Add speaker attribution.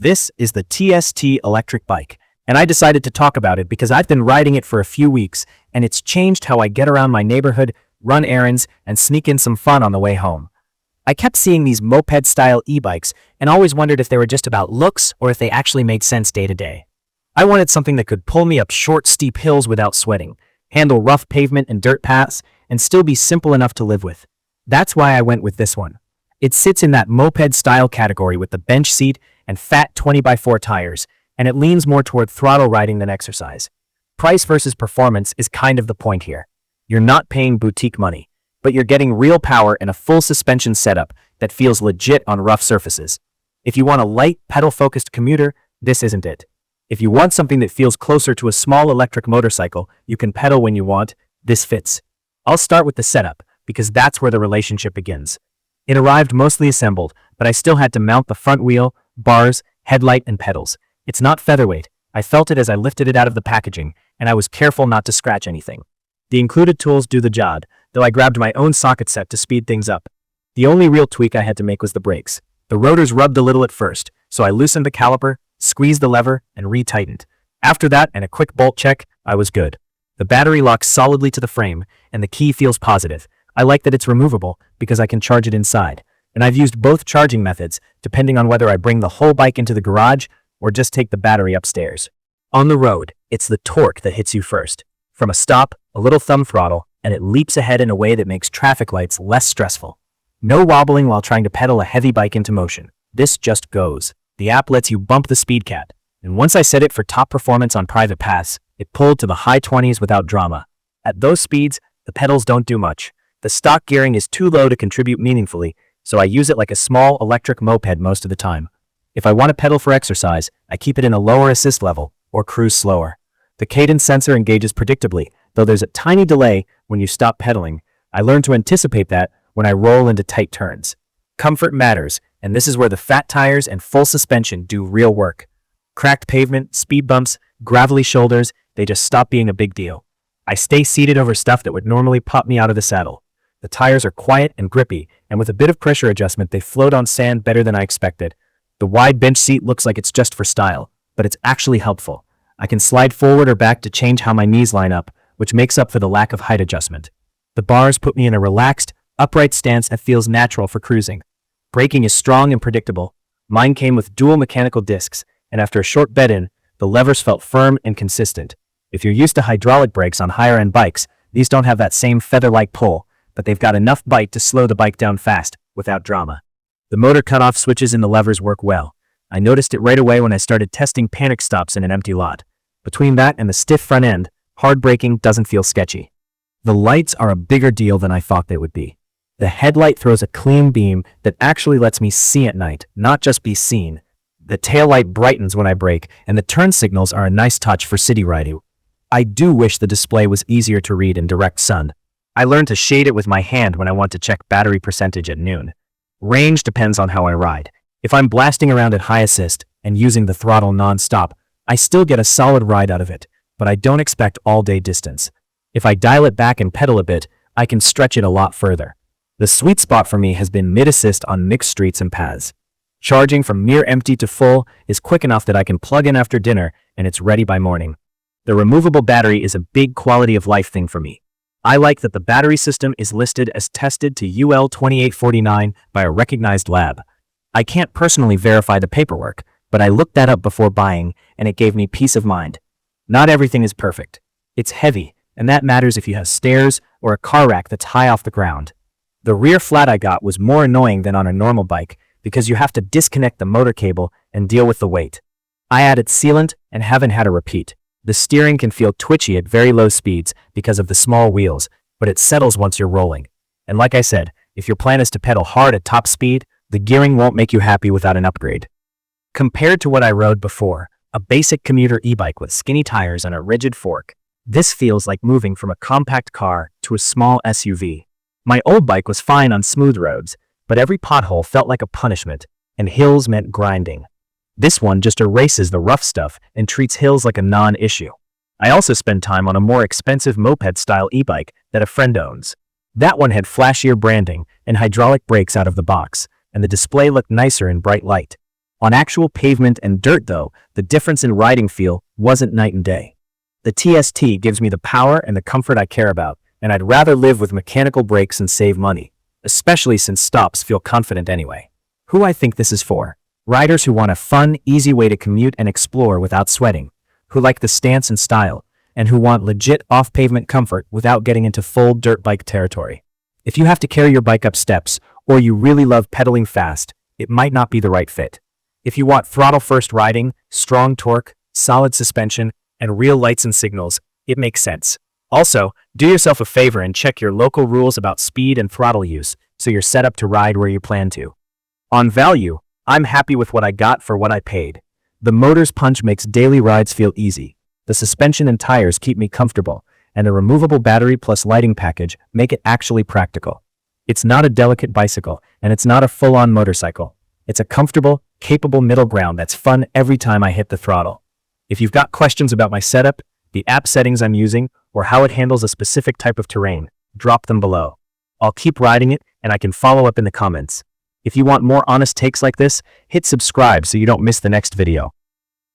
Speaker 1: This is the TST Electric Bike, and I decided to talk about it because I've been riding it for a few weeks, and it's changed how I get around my neighborhood, run errands, and sneak in some fun on the way home. I kept seeing these moped-style e-bikes and always wondered if they were just about looks or if they actually made sense day to day. I wanted something that could pull me up short, steep hills without sweating, handle rough pavement and dirt paths, and still be simple enough to live with. That's why I went with this one. It sits in that moped-style category with the bench seat and fat 20x4 tires, and it leans more toward throttle riding than exercise. Price versus performance is kind of the point here. You're not paying boutique money, but you're getting real power and a full suspension setup that feels legit on rough surfaces. If you want a light, pedal-focused commuter, this isn't it. If you want something that feels closer to a small electric motorcycle you can pedal when you want, this fits. I'll start with the setup, because that's where the relationship begins. It arrived mostly assembled, but I still had to mount the front wheel, bars, headlight, and pedals. It's not featherweight. I felt it as I lifted it out of the packaging, and I was careful not to scratch anything. The included tools do the job, though I grabbed my own socket set to speed things up. The only real tweak I had to make was the brakes. The rotors rubbed a little at first, so I loosened the caliper, squeezed the lever, and retightened. After that and a quick bolt check, I was good. The battery locks solidly to the frame, and the key feels positive. I like that it's removable because I can charge it inside, and I've used both charging methods depending on whether I bring the whole bike into the garage or just take the battery upstairs. On the road, it's the torque that hits you first. From a stop, a little thumb throttle, and it leaps ahead in a way that makes traffic lights less stressful. No wobbling while trying to pedal a heavy bike into motion. This just goes. The app lets you bump the speed cap, and once I set it for top performance on private paths, it pulled to the high 20s without drama. At those speeds, the pedals don't do much. The stock gearing is too low to contribute meaningfully, so I use it like a small electric moped most of the time. If I want to pedal for exercise, I keep it in a lower assist level, or cruise slower. The cadence sensor engages predictably, though there's a tiny delay when you stop pedaling. I learned to anticipate that when I roll into tight turns. Comfort matters, and this is where the fat tires and full suspension do real work. Cracked pavement, speed bumps, gravelly shoulders, they just stop being a big deal. I stay seated over stuff that would normally pop me out of the saddle. The tires are quiet and grippy, and with a bit of pressure adjustment, they float on sand better than I expected. The wide bench seat looks like it's just for style, but it's actually helpful. I can slide forward or back to change how my knees line up, which makes up for the lack of height adjustment. The bars put me in a relaxed, upright stance that feels natural for cruising. Braking is strong and predictable. Mine came with dual mechanical discs, and after a short bed-in, the levers felt firm and consistent. If you're used to hydraulic brakes on higher-end bikes, these don't have that same feather-like pull, but they've got enough bite to slow the bike down fast, without drama. The motor cutoff switches in the levers work well. I noticed it right away when I started testing panic stops in an empty lot. Between that and the stiff front end, hard braking doesn't feel sketchy. The lights are a bigger deal than I thought they would be. The headlight throws a clean beam that actually lets me see at night, not just be seen. The taillight brightens when I brake, and the turn signals are a nice touch for city riding. I do wish the display was easier to read in direct sun. I learned to shade it with my hand when I want to check battery percentage at noon. Range depends on how I ride. If I'm blasting around at high assist and using the throttle non-stop, I still get a solid ride out of it, but I don't expect all-day distance. If I dial it back and pedal a bit, I can stretch it a lot further. The sweet spot for me has been mid-assist on mixed streets and paths. Charging from near empty to full is quick enough that I can plug in after dinner and it's ready by morning. The removable battery is a big quality of life thing for me. I like that the battery system is listed as tested to UL 2849 by a recognized lab. I can't personally verify the paperwork, but I looked that up before buying, and it gave me peace of mind. Not everything is perfect. It's heavy, and that matters if you have stairs or a car rack that's high off the ground. The rear flat I got was more annoying than on a normal bike because you have to disconnect the motor cable and deal with the weight. I added sealant and haven't had a repeat. The steering can feel twitchy at very low speeds because of the small wheels, but it settles once you're rolling. And like I said, if your plan is to pedal hard at top speed, the gearing won't make you happy without an upgrade. Compared to what I rode before, a basic commuter e-bike with skinny tires and a rigid fork, this feels like moving from a compact car to a small SUV. My old bike was fine on smooth roads, but every pothole felt like a punishment, and hills meant grinding. This one just erases the rough stuff and treats hills like a non-issue. I also spend time on a more expensive moped-style e-bike that a friend owns. That one had flashier branding and hydraulic brakes out of the box, and the display looked nicer in bright light. On actual pavement and dirt though, the difference in riding feel wasn't night and day. The TST gives me the power and the comfort I care about, and I'd rather live with mechanical brakes and save money, especially since stops feel confident anyway. Who I think this is for? Riders who want a fun, easy way to commute and explore without sweating, who like the stance and style, and who want legit off-pavement comfort without getting into full dirt bike territory. If you have to carry your bike up steps, or you really love pedaling fast, it might not be the right fit. If you want throttle-first riding, strong torque, solid suspension, and real lights and signals, it makes sense. Also, do yourself a favor and check your local rules about speed and throttle use, so you're set up to ride where you plan to. On value, I'm happy with what I got for what I paid. The motor's punch makes daily rides feel easy. The suspension and tires keep me comfortable, and the removable battery plus lighting package make it actually practical. It's not a delicate bicycle, and it's not a full-on motorcycle. It's a comfortable, capable middle ground that's fun every time I hit the throttle. If you've got questions about my setup, the app settings I'm using, or how it handles a specific type of terrain, drop them below. I'll keep riding it, and I can follow up in the comments. If you want more honest takes like this, hit subscribe so you don't miss the next video.